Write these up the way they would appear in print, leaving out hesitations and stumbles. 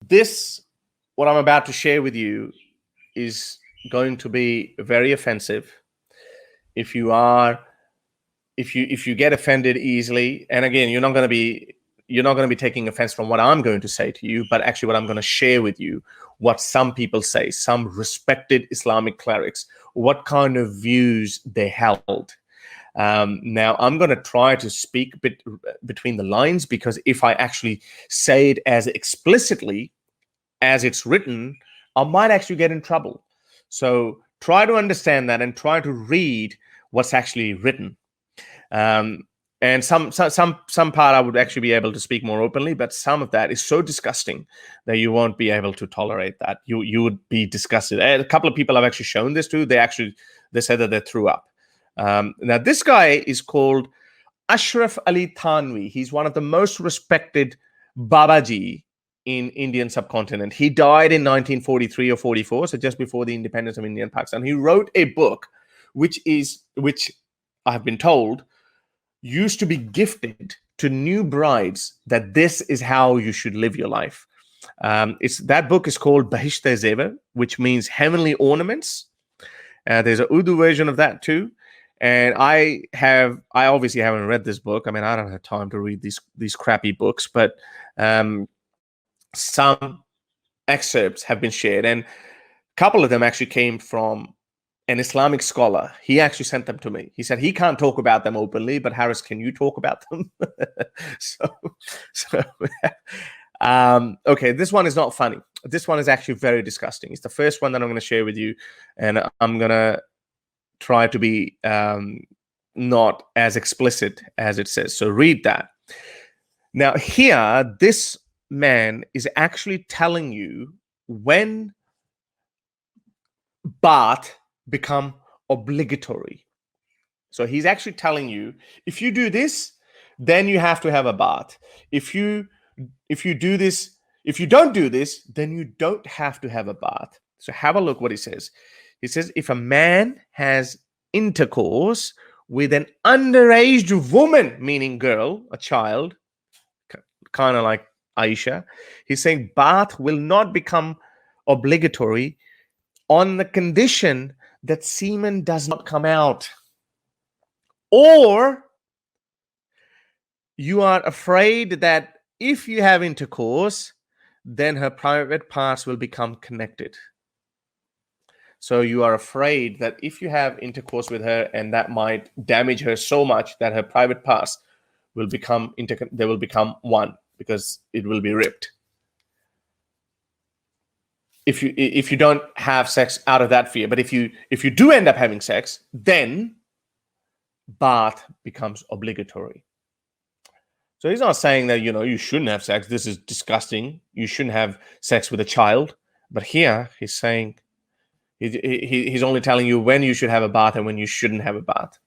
This, what I'm about to share with you, is going to be very offensive. If you get offended easily, and again, you're not going to be taking offense from what I'm going to say to you, but actually what I'm going to share with you, what some people say, some respected Islamic clerics, what kind of views they held. Now, I'm going to try to speak between the lines, because if I actually say it as explicitly as it's written, I might actually get in trouble. So try to understand that and try to read what's actually written. And some part I would actually be able to speak more openly, but some of that is so disgusting that you won't be able to tolerate that. You would be disgusted. And a couple of people I've actually shown this to, they said that they threw up. Now, this guy is called Ashraf Ali Thanvi. He's one of the most respected Babaji in Indian subcontinent. He died in 1943 or 44, so just before the independence of India and Pakistan. He wrote a book which I have been told used to be gifted to new brides, that this is how you should live your life. That book is called Bahishte Zever, which means heavenly ornaments. There's an Urdu version of that too. And I obviously haven't read this book. I mean, I don't have time to read these crappy books, but some excerpts have been shared, and a couple of them actually came from an Islamic scholar. He actually sent them to me. He said he can't talk about them openly, but Harris, can you talk about them? Okay, this one is not funny. This one is actually very disgusting. It's the first one that I'm going to share with you, and I'm going to try to be not as explicit as it says. So read that. Now here, this man is actually telling you when bath become obligatory. So he's actually telling you, if you do this, then you have to have a bath. If you do this, if you don't do this, then you don't have to have a bath. So have a look what he says. He says, if a man has intercourse with an underage woman, meaning girl, a child, kind of like Aisha, he's saying bath will not become obligatory on the condition that semen does not come out, or you are afraid that if you have intercourse, then her private parts will become connected. So you are afraid that if you have intercourse with her, and that might damage her so much that her private parts will become they will become one, because it will be ripped. If you don't have sex out of that fear, but if you do end up having sex, then bath becomes obligatory. So he's not saying that you shouldn't have sex. This is disgusting. You shouldn't have sex with a child. But here he's saying he's only telling you when you should have a bath and when you shouldn't have a bath.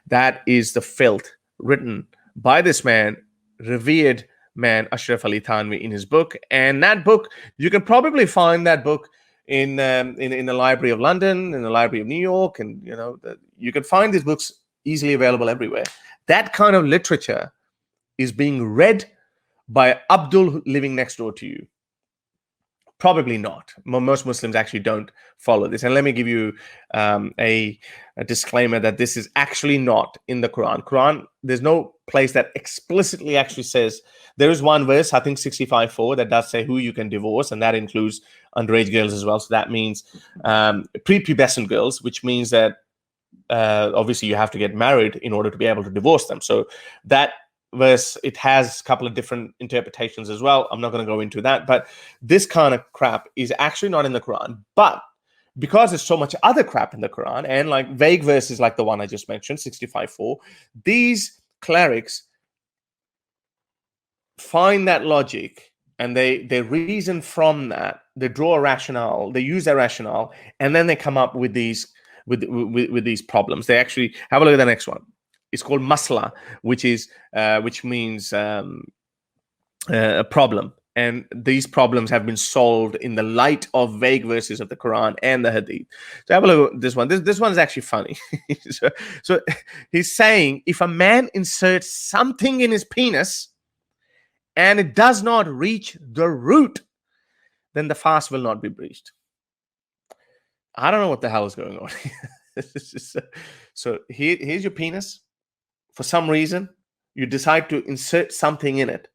That is the filth written by this man, revered man, Ashraf Ali Thanvi, in his book. And that book, you can probably find that book in the Library of London, in the Library of New York, and you can find these books easily available everywhere. That kind of literature is being read by Abdul living next door to you. Probably not. Most Muslims actually don't follow this. And let me give you a disclaimer that this is actually not in the Quran. There's no place that explicitly actually says. There is one verse, I think 65:4, that does say who you can divorce, and that includes underage girls as well. So that means prepubescent girls, which means that obviously you have to get married in order to be able to divorce them. So that verse, it has a couple of different interpretations as well. I'm not going to go into that, but this kind of crap is actually not in the Quran. But because there's so much other crap in the Quran, and like vague verses like the one I just mentioned, 65:4, these clerics find that logic and they reason from that. They draw a rationale, they use their rationale, and then they come up with these problems. They actually have a look at the next one. It's called masla, which means a problem. And these problems have been solved in the light of vague verses of the Quran and the Hadith. So have a look at this one. This one is actually funny. so he's saying, if a man inserts something in his penis and it does not reach the root, then the fast will not be breached. I don't know what the hell is going on. So here's your penis. For some reason, you decide to insert something in it.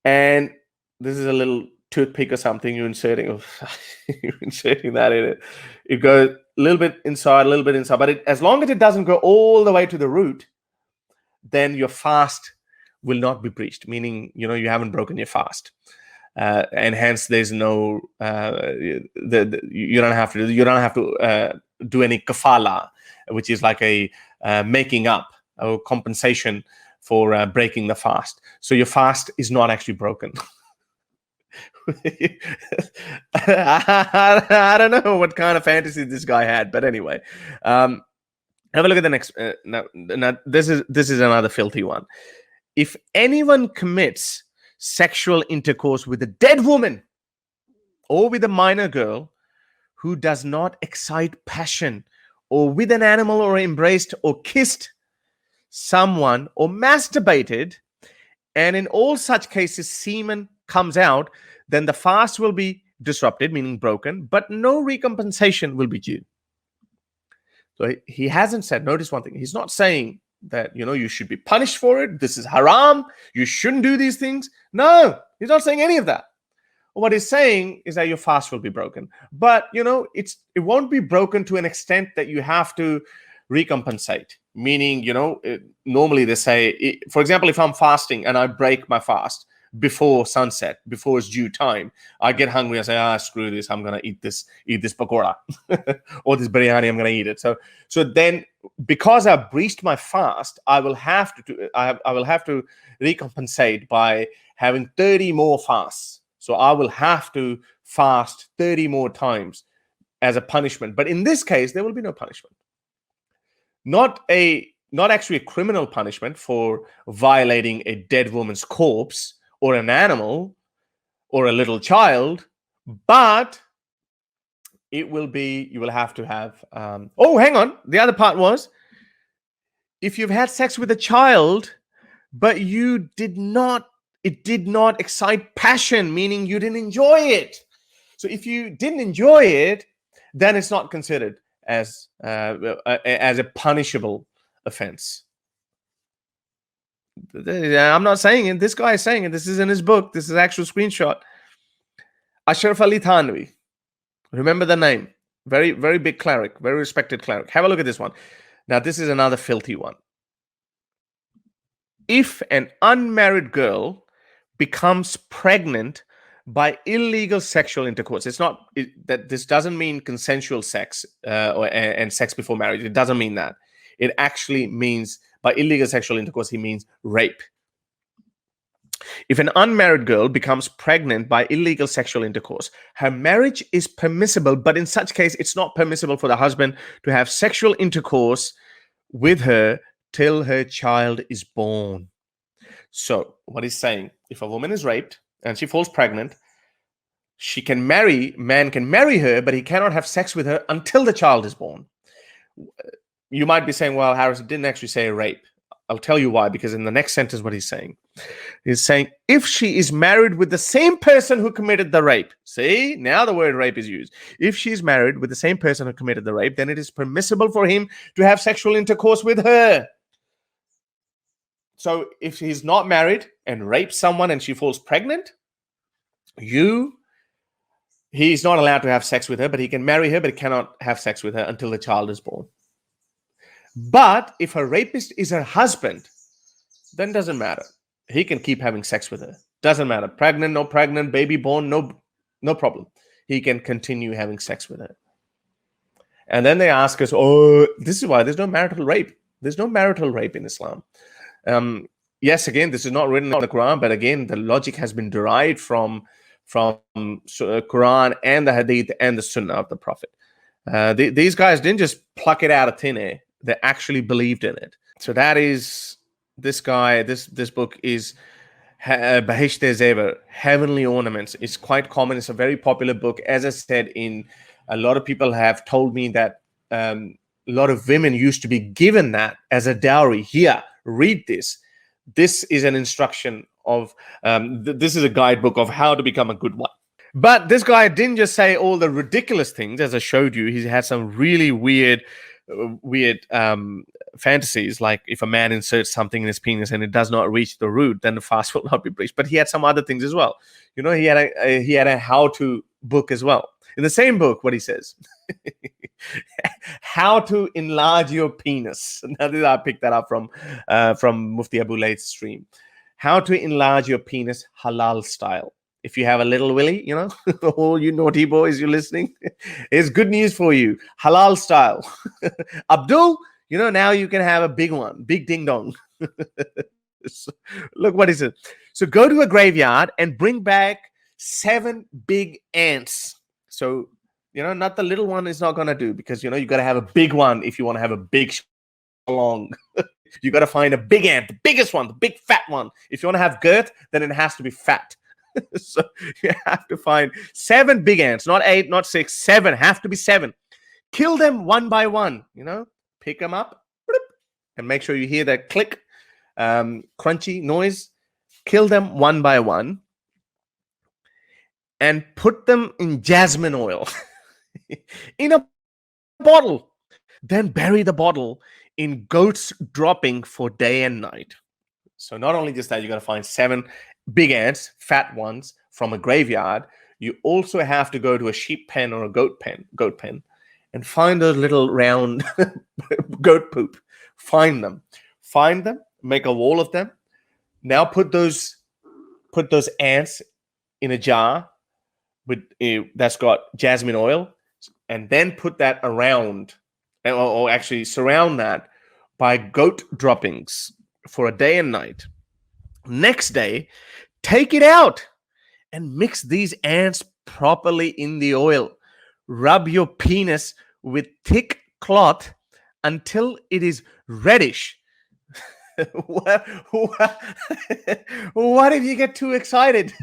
And this is a little toothpick or something you're inserting. You're inserting that in it. It goes a little bit inside, a little bit inside. But as long as it doesn't go all the way to the root, then your fast will not be breached, meaning, you haven't broken your fast. And hence there's no you don't have to do any kafala, which is like a making up or compensation for breaking the fast. So your fast is not actually broken. I don't know what kind of fantasy this guy had, but anyway, have a look at the next. Now this is another filthy one. If anyone commits sexual intercourse with a dead woman or with a minor girl who does not excite passion, or with an animal, or embraced or kissed someone, or masturbated, and in all such cases semen comes out, then the fast will be disrupted, meaning broken, but no recompensation will be due. So he hasn't said, notice one thing, he's not saying that, you should be punished for it. This is haram. You shouldn't do these things. No, he's not saying any of that. What he's saying is that your fast will be broken. But, it won't be broken to an extent that you have to recompensate. Meaning, normally they say, for example, if I'm fasting and I break my fast before sunset, before it's due time, I get hungry. I say, screw this. I'm going to eat this pakora or this biryani. I'm going to eat it. So then, because I breached my fast, I will have to recompensate by having 30 more fasts. So I will have to fast 30 more times as a punishment. But in this case, there will be no punishment. Not actually a criminal punishment for violating a dead woman's corpse or an animal or a little child, but it will be, you will have to have, hang on. The other part was, if you've had sex with a child, but it did not excite passion, meaning you didn't enjoy it. So if you didn't enjoy it, then it's not considered as a punishable offense. I'm not saying it. This guy is saying it. This is in his book. This is an actual screenshot. Ashraf Ali Thanvi. Remember the name. Very, very big cleric. Very respected cleric. Have a look at this one. Now, this is another filthy one. If an unmarried girl becomes pregnant by illegal sexual intercourse, that this doesn't mean consensual sex and sex before marriage. It doesn't mean that. It actually means, by illegal sexual intercourse, he means rape. If an unmarried girl becomes pregnant by illegal sexual intercourse, her marriage is permissible, but in such case, it's not permissible for the husband to have sexual intercourse with her till her child is born. So what he's saying, if a woman is raped and she falls pregnant, man can marry her, but he cannot have sex with her until the child is born. You might be saying, well, Harris, it didn't actually say rape. I'll tell you why, because in the next sentence, what he's saying, if she is married with the same person who committed the rape, see, now the word rape is used. If she's married with the same person who committed the rape, then it is permissible for him to have sexual intercourse with her. So if he's not married and rapes someone and she falls pregnant, he's not allowed to have sex with her, but he can marry her, but he cannot have sex with her until the child is born. But if her rapist is her husband, then it doesn't matter. He can keep having sex with her. Doesn't matter. Pregnant, no pregnant, baby born, no problem. He can continue having sex with her. And then they ask us, this is why there's no marital rape. There's no marital rape in Islam. Yes, again, this is not written in the Quran, but again, the logic has been derived from Quran and the Hadith and the Sunnah of the Prophet. These guys didn't just pluck it out of thin air. They actually believed in it. So that is this guy. This book is Bahishte Zever, Heavenly Ornaments. It's quite common. It's a very popular book. As I said, a lot of people have told me that a lot of women used to be given that as a dowry. Here, read this. This is an instruction of, this is a guidebook of how to become a good wife. But this guy didn't just say all the ridiculous things, as I showed you. He had some really weird fantasies, like if a man inserts something in his penis and it does not reach the root, then the fast will not be breached. But he had some other things as well. You know, he had a how-to book as well. In the same book, what he says, how to enlarge your penis. Now, I picked that up from Mufti Abu Layth's stream. How to enlarge your penis halal style. If you have a little willy, you know, all you naughty boys, you're listening, it's good news for you. Halal style. Abdul, you know, now you can have a big one, big ding dong. So, look what is it. So go to a graveyard and bring back 7 big ants. So, you know, not the little one is not going to do, because, you know, you got to have a big one if you want to have a big long. You got to find a big ant, the biggest one, the big fat one. If you want to have girth, then it has to be fat. So you have to find 7 big ants, not 8, not 6, 7, have to be 7. Kill them one by one, you know, pick them up and make sure you hear that click, crunchy noise. Kill them one by one and put them in jasmine oil in a bottle. Then bury the bottle in goat's dropping for day and night. So not only just that, you got to find 7 big ants, fat ones, from a graveyard. You also have to go to a sheep pen or a goat pen, and find those little round goat poop. Find them, make a wall of them. Now put those ants in a jar with that's got jasmine oil, and then put that around, or actually surround that by goat droppings for a day and night. Next day, take it out and mix these ants properly in the oil. Rub your penis with thick cloth until it is reddish. What if you get too excited?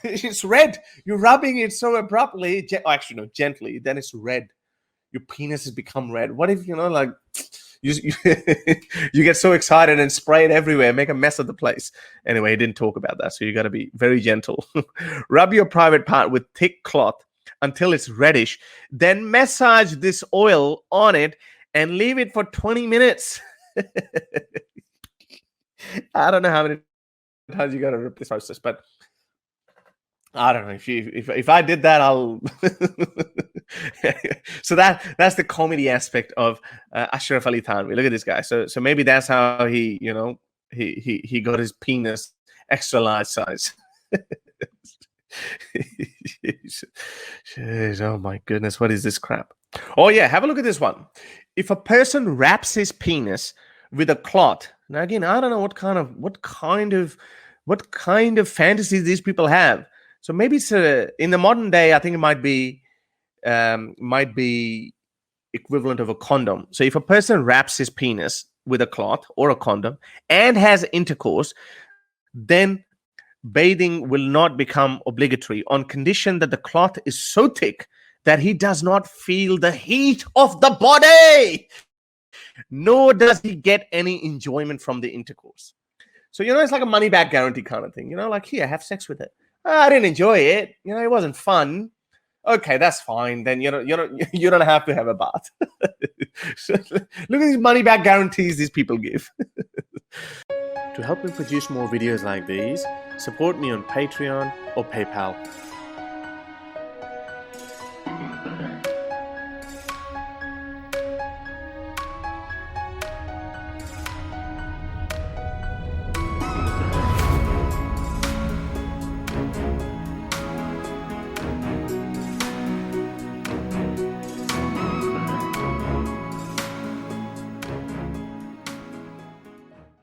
It's red. You're rubbing it so abruptly, actually no, gently, then it's red. Your penis has become red. What if, you know, like you get so excited and spray it everywhere, make a mess of the place? Anyway, he didn't talk about that, so you got to be very gentle. Rub your private part with thick cloth until it's reddish. Then massage this oil on it and leave it for 20 minutes. I don't know how many times you got to rip this process, but I don't know if I did that, I'll. So that's the comedy aspect of Ashraf Ali Thanvi. Look at this guy. So maybe that's how he, you know, he got his penis extra large size. Jeez, oh my goodness, what is this crap? Oh yeah, have a look at this one. If a person wraps his penis with a cloth, now again, I don't know what kind of fantasies these people have. So maybe it's in the modern day, I think it might be equivalent of a condom. So if a person wraps his penis with a cloth or a condom and has intercourse, then bathing will not become obligatory on condition that the cloth is so thick that he does not feel the heat of the body, nor does he get any enjoyment from the intercourse. So, you know, it's like a money back guarantee kind of thing. You know, like, here, have sex with it. I didn't enjoy it. You know, it wasn't fun. Okay, that's fine. Then you don't have to have a bath. So, look at these money back guarantees these people give. To help me produce more videos like these, support me on Patreon or PayPal.